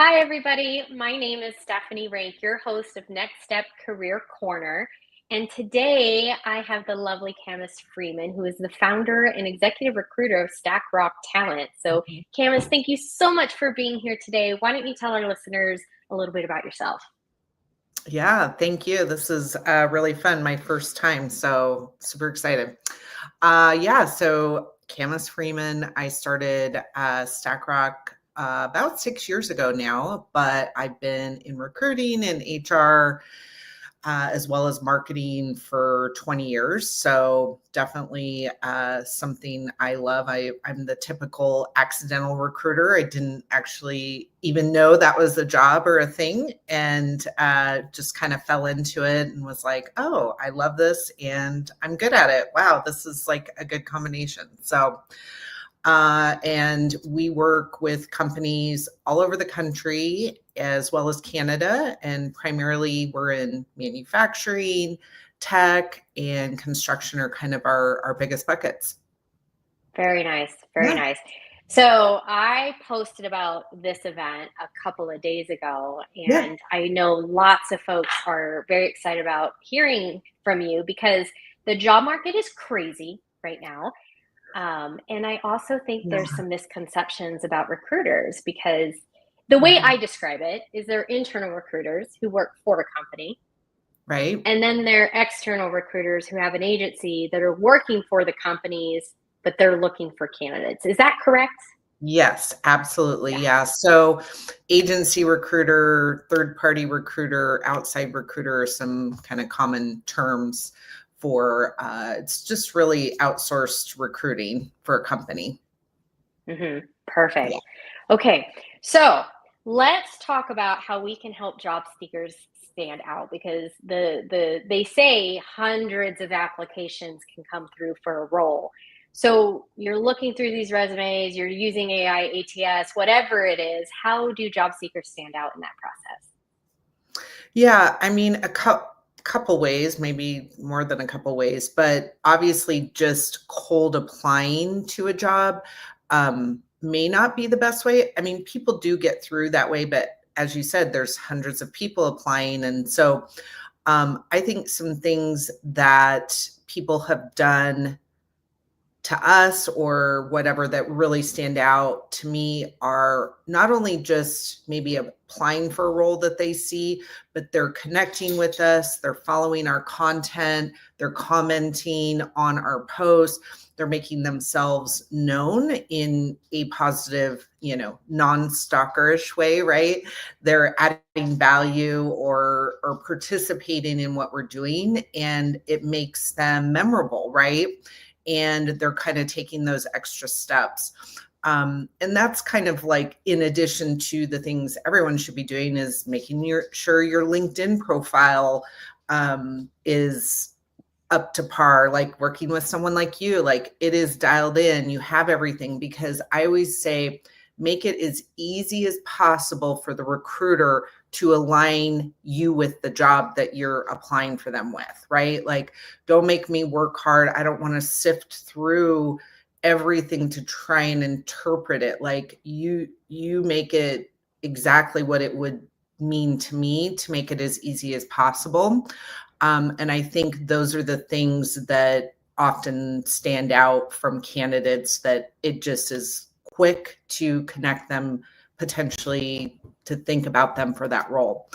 Hi, everybody. My name is Stephanie Rank, your host of Next Step Career Corner. And today I have the lovely Cammas Freeman, who is the founder and executive recruiter of Stackrock Talent. So, Mhm. Cammas, thank you so much for being here today. Why don't you tell our listeners a little bit about yourself? Yeah, thank you. This is really fun. My first time, so super excited. Yeah, so Cammas Freeman, I started Stackrock about 6 years ago now, but I've been in recruiting and HR as well as marketing for 20 years. So definitely something I love. I'm the typical accidental recruiter. I didn't actually even know that was a job or a thing, and just kind of fell into it and was like, oh, I love this and I'm good at it. Wow, this is like a good combination. And we work with companies all over the country as well as Canada. And primarily we're in manufacturing, tech, and construction are kind of our biggest buckets. Very nice. Very Yeah. nice. So I posted about this event a couple of days ago, Yeah. and I know lots of folks are very excited about hearing from you because the job market is crazy right now. And I also think there's Yeah. some misconceptions about recruiters because the way Mhm. I describe it is they're internal recruiters who work for a company, Right. and then they're external recruiters who have an agency that are working for the companies, but they're looking for candidates. Is that correct? Yes, absolutely. Yeah. Yeah. So agency recruiter, third party recruiter, outside recruiter are some kind of common terms for it's just really outsourced recruiting for a company. Perfect. Yeah. Okay. So let's talk about how we can help job seekers stand out because they say hundreds of applications can come through for a role. So you're looking through these resumes, you're using AI, ATS, whatever it is. How do job seekers stand out in that process? Yeah, I mean, couple ways, maybe more than a couple ways, but obviously just cold applying to a job may not be the best way. I mean, people do get through that way, but as you said, there's hundreds of people applying. And so I think some things that people have done to us or whatever that really stand out to me are not only just maybe applying for a role that they see, but they're connecting with us, they're following our content, they're commenting on our posts, they're making themselves known in a positive, non-stalkerish way, right? They're adding value or participating in what we're doing, and it makes them memorable, right? And they're kind of taking those extra steps. And that's kind of like in addition to the things everyone should be doing is making sure your LinkedIn profile is up to par, like working with someone like you, like it is dialed in, you have everything, because I always say, make it as easy as possible for the recruiter to align you with the job that you're applying for them with, right? Like, don't make me work hard. I don't want to sift through everything to try and interpret it. Like you make it exactly what it would mean to me to make it as easy as possible. And I think those are the things that often stand out from candidates, that it just is quick to connect them, potentially to think about them for that role.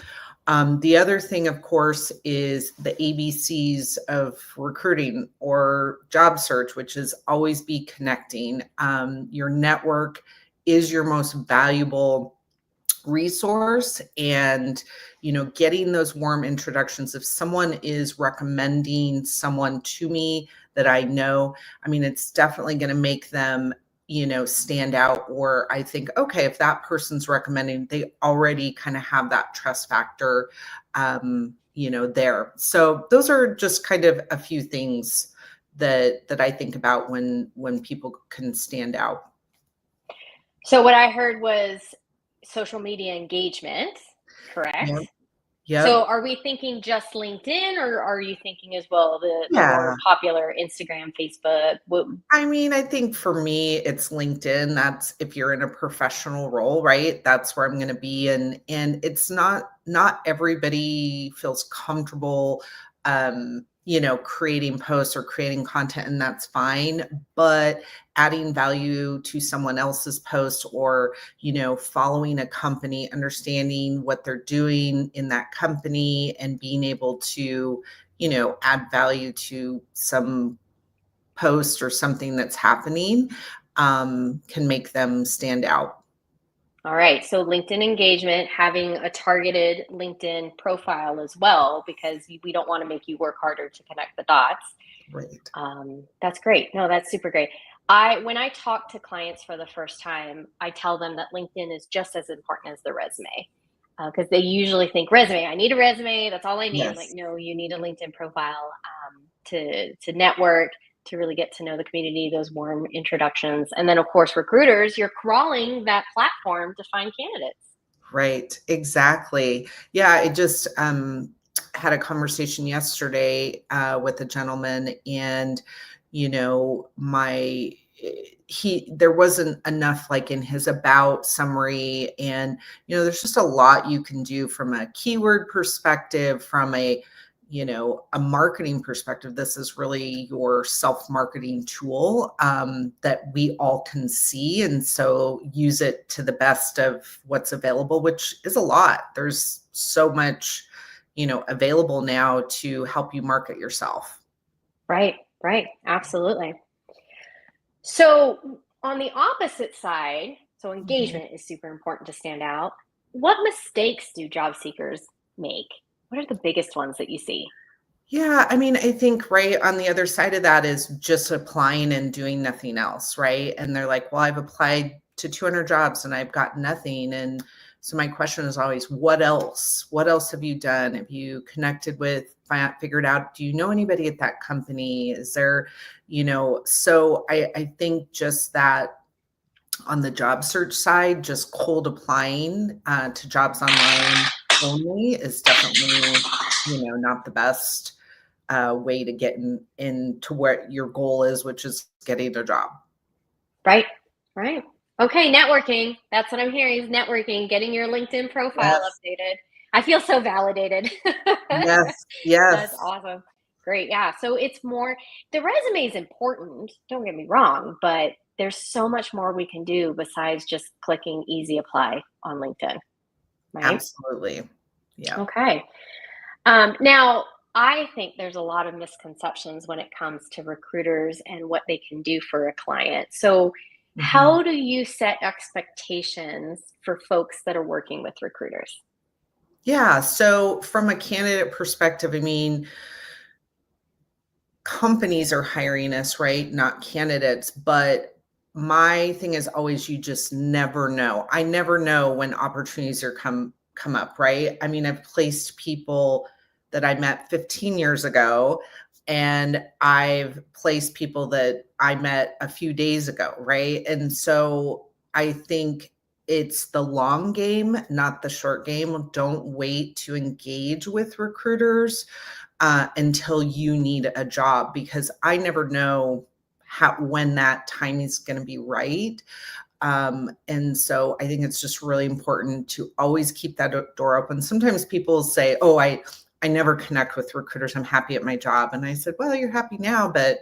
The other thing, of course, is the ABCs of recruiting or job search, which is always be connecting. Your network is your most valuable resource, and getting those warm introductions. If someone is recommending someone to me that I know, I mean, it's definitely going to make them stand out. Or I think, okay, if that person's recommending, they already kind of have that trust factor there. So those are just kind of a few things that I think about when people can stand out. So what I heard was social media engagement, correct? Yeah. Yep. So are we thinking just LinkedIn, or are you thinking as well the more Yeah. popular Instagram, Facebook? I mean, I think for me, it's LinkedIn. That's if you're in a professional role, right? That's where I'm going to be. And it's not everybody feels comfortable, creating posts or creating content, and that's fine. But adding value to someone else's post, or following a company, understanding what they're doing in that company, and being able to add value to some post or something that's happening, can make them stand out. All right. So LinkedIn engagement, having a targeted LinkedIn profile as well, because we don't want to make you work harder to connect the dots. Right. That's great. No, that's super great. When I talk to clients for the first time, I tell them that LinkedIn is just as important as the resume, because they usually think resume. I need a resume. That's all I need. I'm like, Yes. no, you need a LinkedIn profile, to network, to really get to know the community, those warm introductions, and then of course recruiters. You're crawling that platform to find candidates. Right. Exactly. Yeah. I just had a conversation yesterday with a gentleman, and my he there wasn't enough like in his about summary, and there's just a lot you can do from a keyword perspective, from a marketing perspective. This is really your self-marketing tool, that we all can see. And so use it to the best of what's available, which is a lot. There's so much, available now to help you market yourself. Right, right, absolutely. So on the opposite side, so Mhm. engagement is super important to stand out. What mistakes do job seekers make? What are the biggest ones that you see? Yeah, I mean, I think right on the other side of that is just applying and doing nothing else, right? And they're like, well, I've applied to 200 jobs and I've got nothing. And so my question is always, what else? What else have you done? Have you connected with, figured out, do you know anybody at that company? Is there, so I think just that on the job search side, just cold applying to jobs online only is definitely, not the best way to get into where your goal is, which is getting a job. Right, right. Okay, networking. That's what I'm hearing is networking, getting your LinkedIn profile Yes, updated. I feel so validated. yes, That's yes. awesome. Great. Yeah. So it's more, the resume is important, don't get me wrong, but there's so much more we can do besides just clicking easy apply on LinkedIn, right? Absolutely. Yeah. Okay. Now, I think there's a lot of misconceptions when it comes to recruiters and what they can do for a client. So, Mhm. how do you set expectations for folks that are working with recruiters? Yeah, so from a candidate perspective, I mean, companies are hiring us, right? Not candidates. But my thing is always you just never know. I never know when opportunities are come up, right? I mean, I've placed people that I met 15 years ago, and I've placed people that I met a few days ago, right? And so I think it's the long game, not the short game. Don't wait to engage with recruiters until you need a job, because I never know when that time is going to be right. And so I think it's just really important to always keep that door open. Sometimes people say, "Oh, I never connect with recruiters. I'm happy at my job." And I said, "Well, you're happy now, but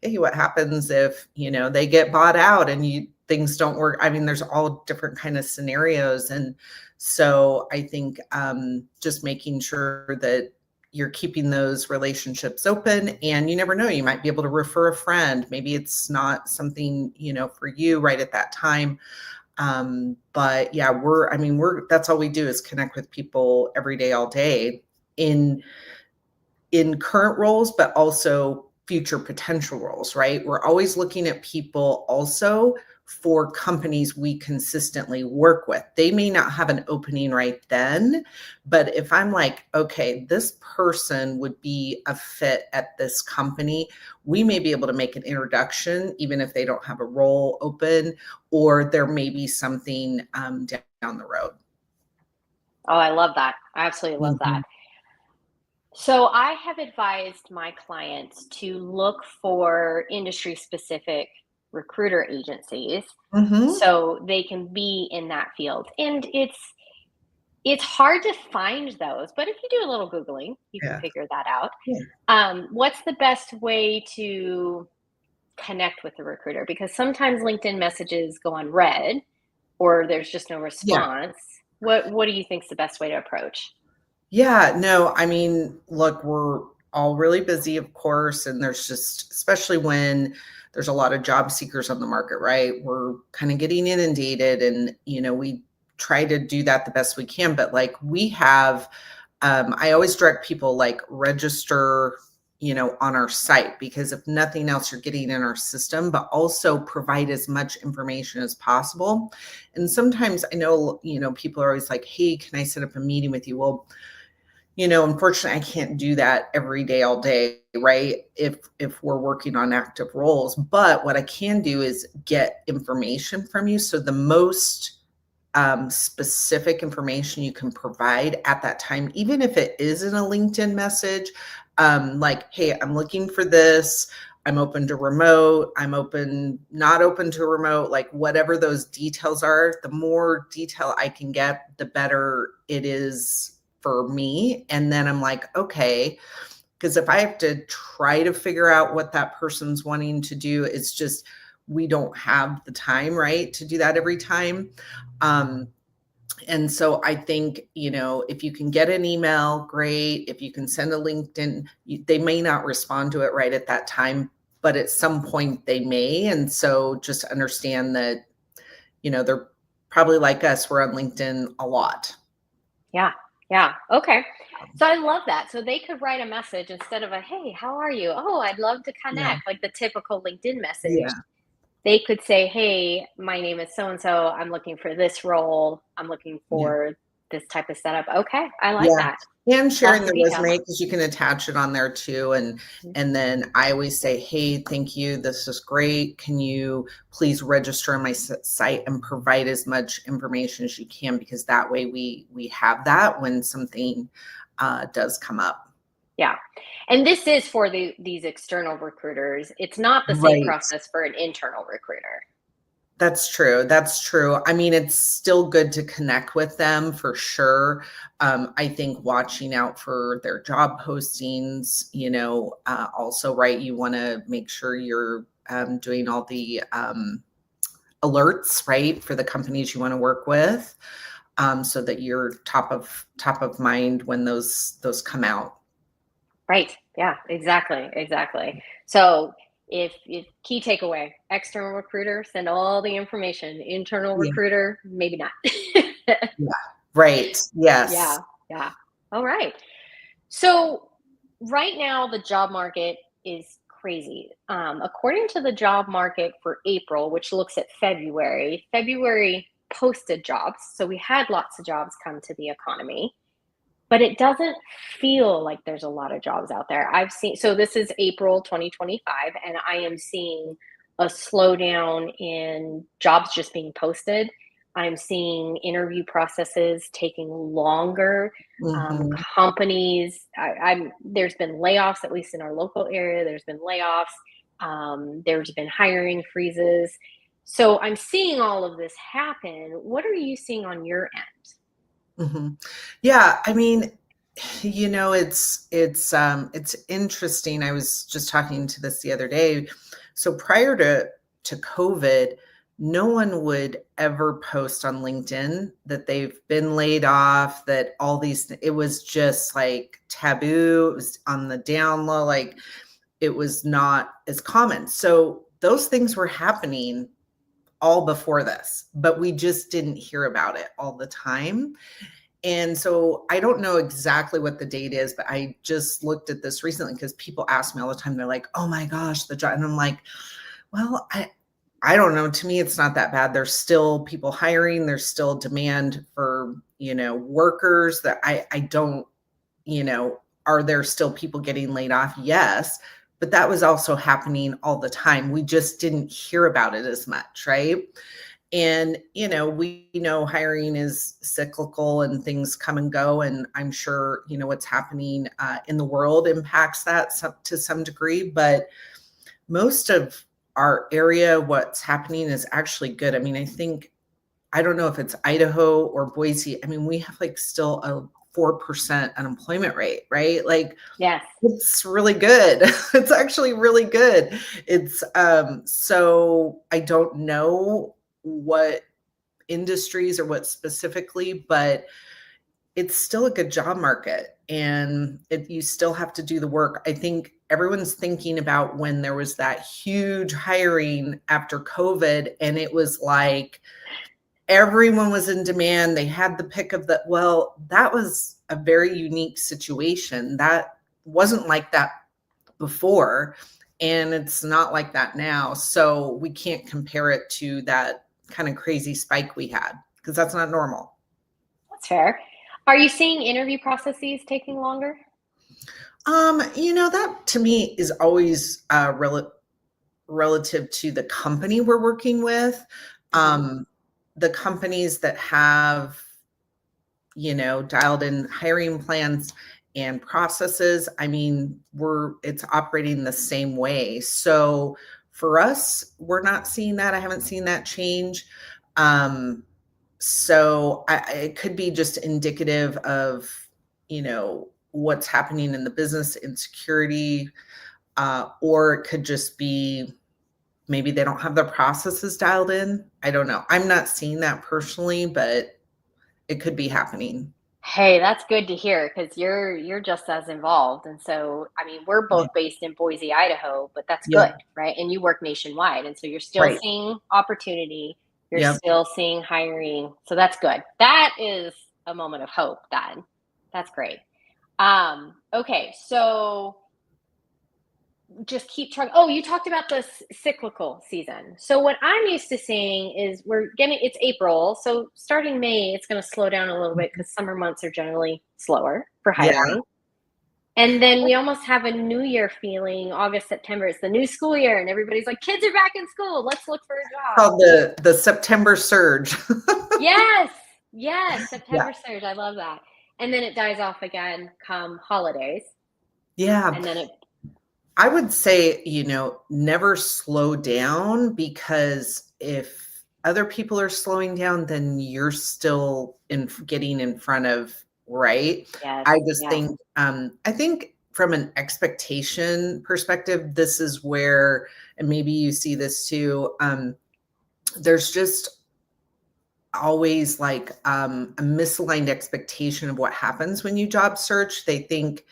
hey, what happens if they get bought out and things don't work?" I mean, there's all different kind of scenarios, and so I think just making sure that you're keeping those relationships open, and you never know, you might be able to refer a friend. Maybe it's not something for you right at that time, but yeah, that's all we do is connect with people every day, all day, in current roles, but also future potential roles, right? We're always looking at people also for companies we consistently work with. They may not have an opening right then, but if I'm like, okay, this person would be a fit at this company, we may be able to make an introduction, even if they don't have a role open, or there may be something down the road. Oh, I love that. I absolutely love that. Mhm. So I have advised my clients to look for industry specific recruiter agencies Mhm. so they can be in that field. And it's hard to find those, but if you do a little googling, you can Yeah. figure that out. Yeah. What's the best way to connect with the recruiter? Because sometimes LinkedIn messages go unread or there's just no Yeah. response. What do you think is the best way to approach? Yeah, no, I mean, look, we're all really busy, of course, and there's just, especially when there's a lot of job seekers on the market, right? We're kind of getting inundated, and we try to do that the best we can. But like we have, I always direct people like register, on our site, because if nothing else, you're getting in our system, but also provide as much information as possible. And sometimes I know, people are always like, hey, can I set up a meeting with you? Well, unfortunately, I can't do that every day, all day, right? If we're working on active roles. But what I can do is get information from you. So the most specific information you can provide at that time, even if it isn't a LinkedIn message, like, hey, I'm looking for this. I'm open to remote. I'm open, not open to remote, like whatever those details are, the more detail I can get, the better it is for me. And then I'm like, okay, because if I have to try to figure out what that person's wanting to do, it's just, we don't have the time, right, to do that every time. Um, and so I think, if you can get an email, great. If you can send a LinkedIn, they may not respond to it right at that time, but at some point they may. And so just understand that, they're probably like us, we're on LinkedIn a lot. Yeah. Yeah. Okay. So I love that. So they could write a message instead of a, hey, how are you? Oh, I'd love to Yeah. connect, like the typical LinkedIn message. Yeah. They could say, hey, my name is so and so. I'm looking for this role. I'm looking Yeah. for this type of setup. Okay. I like Yeah, that. and sharing Lots of the detail. resume, because you can attach it on there too, Mhm. and then I always say, "Hey, thank you, this is great. Can you please register on my site and provide as much information as you can, because that way we have that when something does come up." Yeah. And this is for these external recruiters. It's not the same Right. process for an internal recruiter. That's true. That's true. I mean, it's still good to connect with them for sure. I think watching out for their job postings, also, right, you want to make sure you're doing all the alerts, right, for the companies you want to work with, so that you're top of mind when those come out. Right. Yeah, exactly. Exactly. So if key takeaway, external recruiter, send all the information. Internal Yeah. recruiter, maybe not. Yeah. Right. Yes. Yeah. Yeah. All right. So right now the job market is crazy. According to the job market for April, which looks at February posted jobs. So we had lots of jobs come to the economy, but it doesn't feel like there's a lot of jobs out there. I've seen, so this is April 2025, and I am seeing a slowdown in jobs just being posted. I'm seeing interview processes taking longer. Hmm. Companies, there's been layoffs, at least in our local area, there's been layoffs. There's been hiring freezes. So I'm seeing all of this happen. What are you seeing on your end? Hmm. Yeah, I mean, it's interesting. I was just talking to this the other day. So prior to COVID, no one would ever post on LinkedIn that they've been laid off, that all these, it was just like taboo. It was on the down low, like it was not as common. So those things were happening all before this, but we just didn't hear about it all the time. And so I don't know exactly what the date is, but I just looked at this recently because people ask me all the time. They're like, "Oh my gosh, the job," and I'm like, "Well, I don't know. To me, it's not that bad. There's still people hiring. There's still demand for workers. That I don't are there still people getting laid off? Yes, but that was also happening all the time. We just didn't hear about it as much, right?" And, we know hiring is cyclical and things come and go. And I'm sure, what's happening in the world impacts that to some degree. But most of our area, what's happening is actually good. I mean, I don't know if it's Idaho or Boise. I mean, we have like still a 4% unemployment rate, right? Like, Yes. it's really good. It's actually really good. So I don't know what industries or what specifically, but it's still a good job market, and you still have to do the work. I think everyone's thinking about when there was that huge hiring after COVID, and it was like everyone was in demand. They had the pick of well, that was a very unique situation. That wasn't like that before, and it's not like that now. So we can't compare it to that kind of crazy spike we had, because that's not normal. That's fair. Are you seeing interview processes taking longer? That to me is always relative to the company we're working with. Mhm. The companies that have, dialed in hiring plans and processes, I mean, it's operating the same way. So for us, we're not seeing that. I haven't seen that change. Um, so it could be just indicative of, what's happening in the business insecurity, or it could just be maybe they don't have their processes dialed in. I don't know. I'm not seeing that personally, but it could be happening. Hey, that's good to hear because you're just as involved. And so, I mean, we're Yeah. both based in Boise, Idaho, but that's good, Yep. right? And you work nationwide, and so you're still Right. seeing opportunity, you're Yep. still seeing hiring. So that's good. That is a moment of hope then. That's great. Okay, so just keep trying. Oh, you talked about this cyclical season. So what I'm used to seeing is it's April. So starting May, it's going to slow down a little bit because summer months are generally slower for Yeah. hiring. And then we almost have a new year feeling, August, September. It's the new school year, and everybody's like, kids are back in school. Let's look for a job. Called the September surge. Yes, yes, Yeah. September surge. I love that. And then it dies off again come holidays. Yeah. And then it, I would say, never slow down, because if other people are slowing down, then you're still getting in front of, right? yes, I just yeah. think, I think from an expectation perspective, this is where, and maybe you see this too, there's just always like a misaligned expectation of what happens when you job search. They think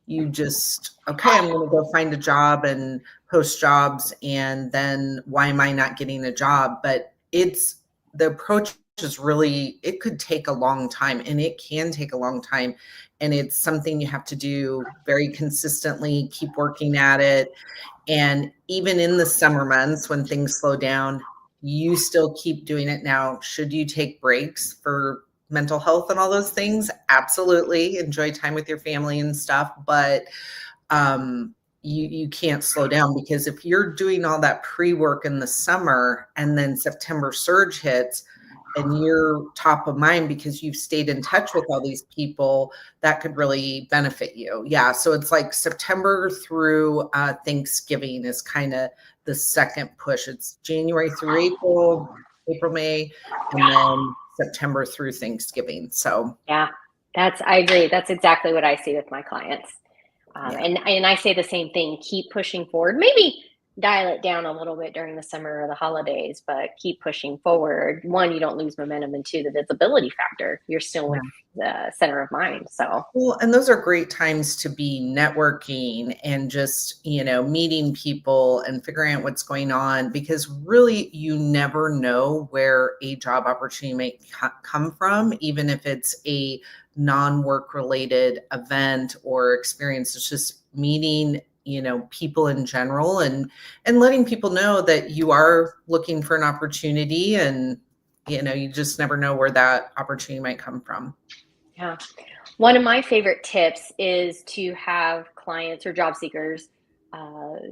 okay, I'm going to go find a job and post jobs, and then why am I not getting a job? But the approach is really, it could take a long time, and it can take a long time. And it's something you have to do very consistently, keep working at it. And even in the summer months when things slow down, you still keep doing it. Now, should you take breaks for mental health and all those things? Absolutely. Enjoy time with your family and stuff. But you can't slow down, because if you're doing all that pre-work in the summer and then September surge hits and you're top of mind because you've stayed in touch with all these people, that could really benefit you. Yeah. So it's like September through Thanksgiving is kind of the second push. It's January through April, May, and then September through Thanksgiving. So Yeah, I agree. That's exactly what I see with my clients. yeah. And I say the same thing, keep pushing forward. Maybe dial it down a little bit during the summer or the holidays, but keep pushing forward. One, you don't lose momentum, and two, the visibility factor. You're still with the center of mind. So Well, and those are great times to be networking and just, meeting people and figuring out what's going on, because really you never know where a job opportunity might come from, even if it's a non-work related event or experience. It's just meeting, people in general, and letting people know that you are looking for an opportunity, and you just never know where that opportunity might come from. yeah. One of my favorite tips is to have clients or job seekers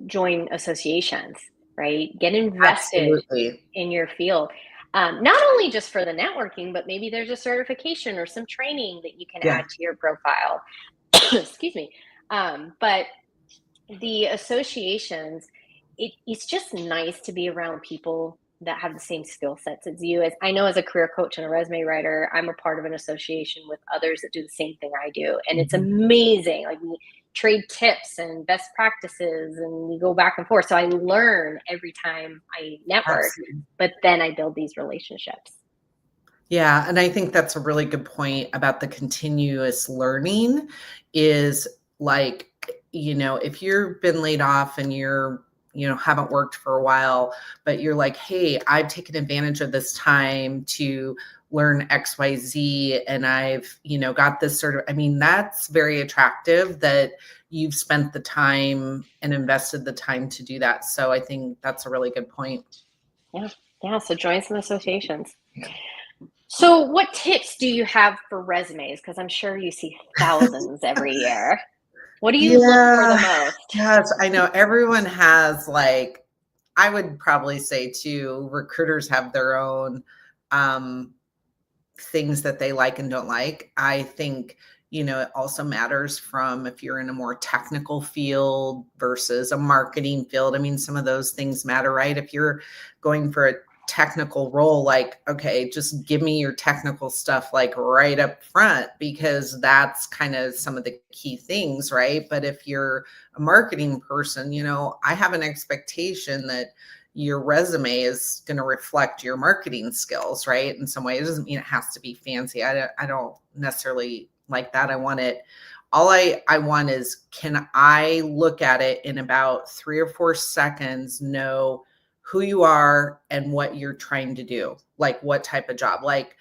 join associations, right? Get invested Absolutely. in your field. Not only just for the networking, but maybe there's a certification or some training that you can Yeah. add to your profile. Excuse me. But the associations, it's just nice to be around people that have the same skill sets as you. As I know, as a career coach and a resume writer, I'm a part of an association with others that do the same thing I do, and it's Mhm. amazing. Like, we trade tips and best practices, and we go back and forth. So I learn every time I network, Absolutely. but then I build these relationships. Yeah, and I think that's a really good point about the continuous learning is like, if you've been laid off and haven't worked for a while, but you're like, hey, I've taken advantage of this time to learn XYZ and I've, got this sort of, I mean, that's very attractive that you've spent the time and invested the time to do that. So I think that's a really good point. Yeah, yeah. So join some associations. So, what tips do you have for resumes? Because I'm sure you see thousands every year. What do you look for the Yeah. most? Yes, I know everyone has like I would probably say too, recruiters have their own um things that they like and don't like. I think, it also matters from if you're in a more technical field versus a marketing field. I mean, some of those things matter, right? If you're going for a technical role, like, okay, just give me your technical stuff like right up front because that's kind of some of the key things, right? But if you're a marketing person, I have an expectation that your resume is going to reflect your marketing skills, right? In some way, it doesn't mean it has to be fancy. I don't necessarily like that. I want it. All I want is, can I look at it in about 3 or 4 seconds, know who you are and what you're trying to do, like what type of job, like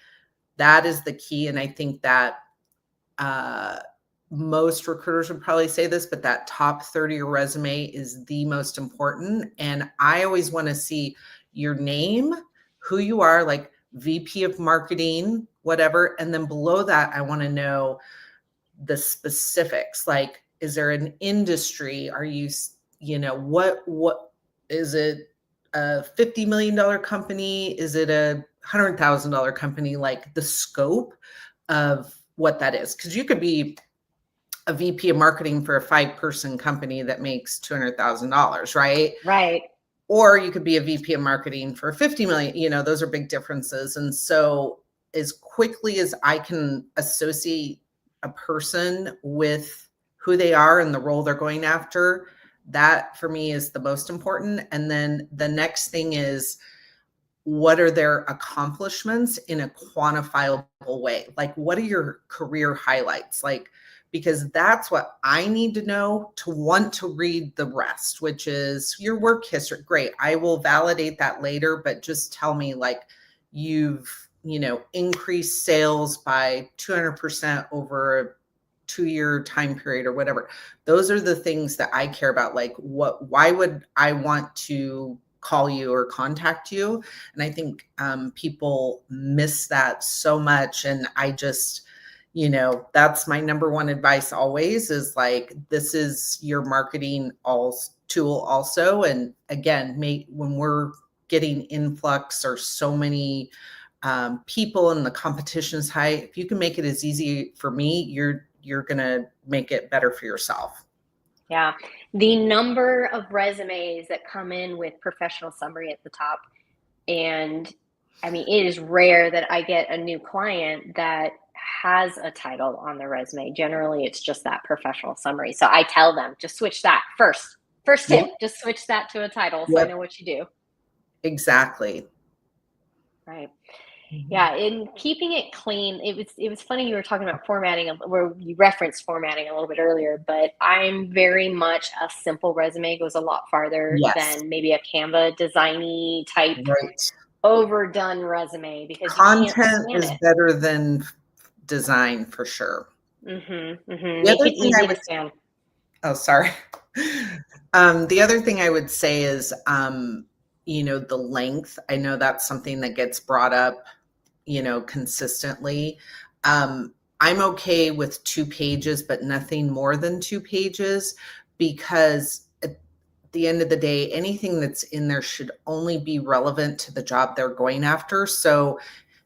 that is the key. And I think that uh, most recruiters would probably say this, but that top 30 of your resume is the most important. And I always want to see your name, who you are, like VP of marketing, whatever. And then below that, I want to know the specifics. Like, is there an industry? Are you, what is it? A $50 million company? Is it a $100,000 company? Like the scope of what that is. Because you could be a VP of marketing for a 5-person company that makes $200,000, right? Right. Or you could be a VP of marketing for 50 million, those are big differences. And so as quickly as I can associate a person with who they are and the role they're going after, that for me is the most important. And then the next thing is, what are their accomplishments in a quantifiable way? Like, what are your career highlights? Like, because that's what I need to know to want to read the rest, which is your work history. Great. I will validate that later, but just tell me like you've, increased sales by 200% over a 2-year time period or whatever. Those are the things that I care about. Like, why would I want to call you or contact you? And I think people miss that so much. And I just, that's my number one advice always is like, this is your marketing tool also. And again, when we're getting influx or so many people and the competition's high, if you can make it as easy for me, you're going to make it better for yourself. Yeah. The number of resumes that come in with professional summary at the top. And I mean, it is rare that I get a new client that has a title on their resume. Generally, it's just that professional summary. So I tell them, just switch that first. First tip, Yep. just switch that to a title so I Yep. know what you do. Exactly. Right. Mhm. Yeah, in keeping it clean, it was funny you were talking about formatting, where you referenced formatting a little bit earlier, but I'm very much a simple resume goes a lot farther Yes. than maybe a Canva designy type Right. overdone resume because you can't Content scan is it. better than design for sure. The Make other it thing I easy to would scan. Oh, sorry. The other thing I would say is, the length. I know that's something that gets brought up, consistently. I'm okay with 2 pages, but nothing more than 2 pages because the end of the day, anything that's in there should only be relevant to the job they're going after. So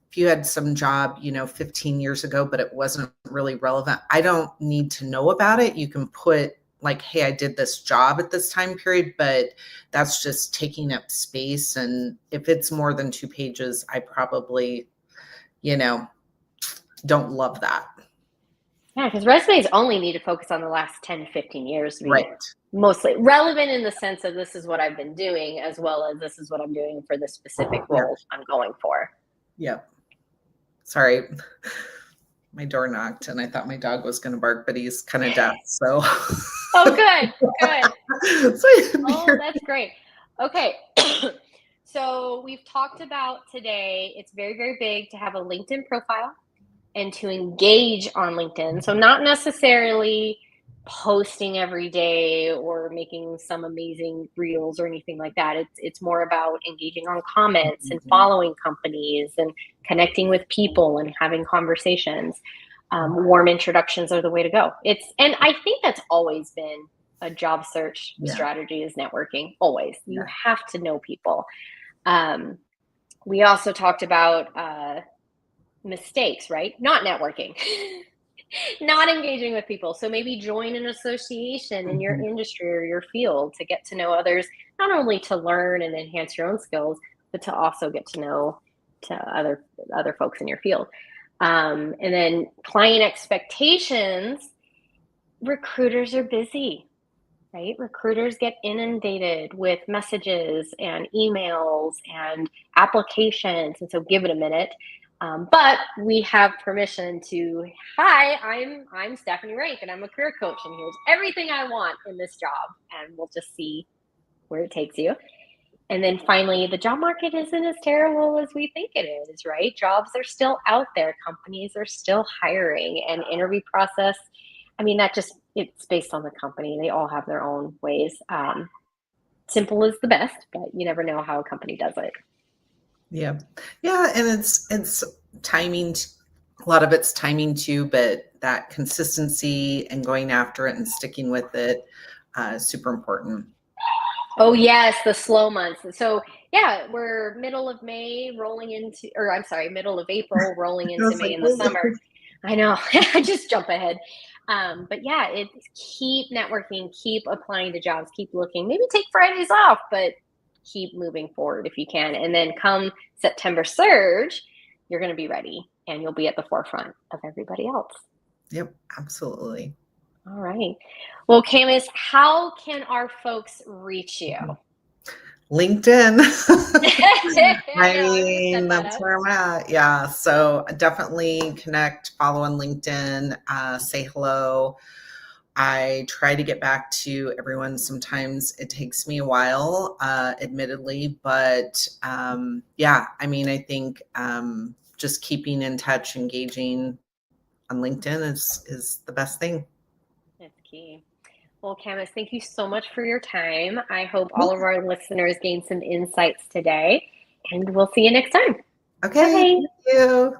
if you had some job, 15 years ago, but it wasn't really relevant, I don't need to know about it. You can put like, hey, I did this job at this time period, but that's just taking up space. And if it's more than 2 pages, I probably, don't love that. Yeah, because resumes only need to focus on the last 10 to 15 years to be Right. mostly relevant in the sense of this is what I've been doing, as well as this is what I'm doing for the specific role I'm going for. Yep. Sorry. My door knocked and I thought my dog was going to bark, but he's kind of deaf. So. Oh, good. Oh, that's great. Okay. So we've talked about today, it's very, very big to have a LinkedIn profile and to engage on LinkedIn. So not necessarily posting every day or making some amazing reels or anything like that. It's more about engaging on comments and following companies and connecting with people and having conversations. Warm introductions are the way to go. And I think that's always been a job search strategy, is networking. Always. You have to know people. We also talked about mistakes, right? Not networking. Not engaging with people. So maybe join an association in your industry or your field to get to know others, not only to learn and enhance your own skills, but to also get to know other folks in your field. And then client expectations, recruiters are busy, right? Recruiters get inundated with messages and emails and applications. And so give it a minute. But we have permission to, hi, I'm Stephanie Rank and I'm a career coach and here's everything I want in this job. And we'll just see where it takes you. And then finally, the job market isn't as terrible as we think it is, right? Jobs are still out there. Companies are still hiring, and interview process, I mean, it's based on the company. They all have their own ways. Simple is the best, but you never know how a company does it. Yeah. Yeah. And it's timing. A lot of it's timing too, but that consistency and going after it and sticking with it is super important. Oh yes, the slow months. So yeah, we're middle of May rolling into, or I'm sorry, middle of April rolling into May in the summer. I know, I just jump ahead. But yeah, it's keep networking, keep applying to jobs, keep looking, maybe take Fridays off, but keep moving forward if you can. And then come September surge, you're going to be ready and you'll be at the forefront of everybody else. Yep, absolutely. All right. Well, Cammas, how can our folks reach you? LinkedIn. I mean, that's where I'm at. Yeah. So definitely connect, follow on LinkedIn, say hello. I try to get back to everyone. Sometimes it takes me a while, admittedly, but yeah, I mean, I think just keeping in touch, engaging on LinkedIn is the best thing. That's key. Well, Cammas, thank you so much for your time. I hope all of our listeners gained some insights today, and we'll see you next time. Okay. Bye. Thank you.